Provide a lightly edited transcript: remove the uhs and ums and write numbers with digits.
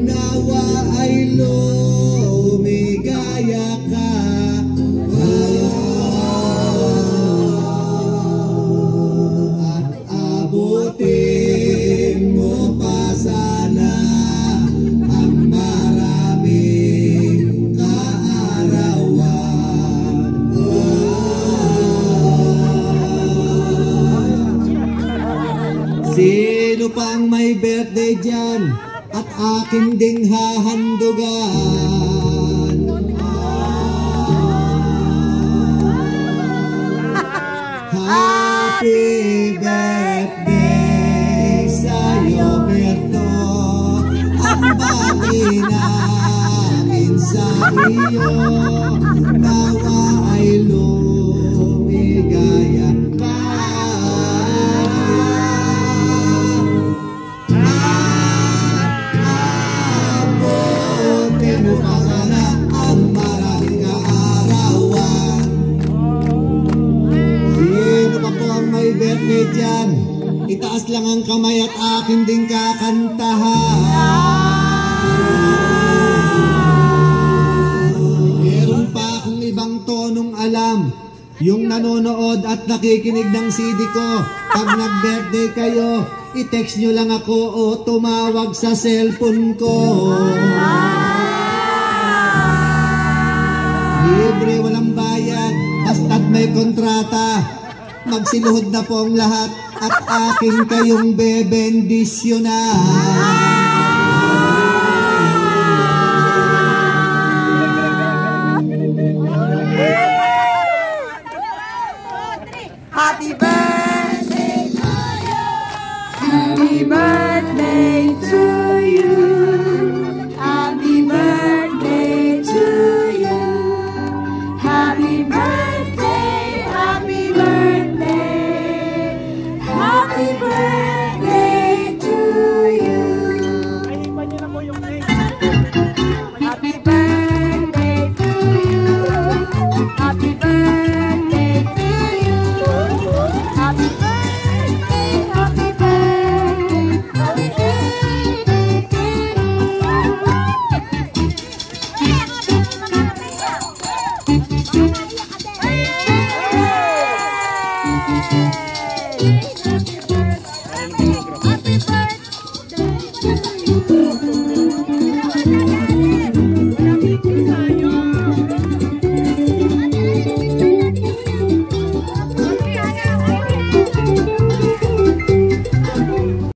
Nawa ay lumigaya ka. At abutin mo pa sana ang maraming kaarawan. Sino pang may birthday dyan at akin ding hahandugan? Happy birthday sa'yo, Berto. Ang bati namin sa iyo, nawa ay lumigaya ka. Abutin mo pa sana ang maraming kaarawan. Sino pa po ang may birthday dyan? Itaas lang ang kamay at akin din kakantahan. Meron pa akong ibang tonong alam. Yung nanonood at nakikinig ng CD ko, pag nag-birthday kayo, i-text nyo lang ako o tumawag sa cellphone ko. Libre, walang bayad, basta't may kontrata. Magsiluhod na po ang lahat at akin kayong bebendisyonan.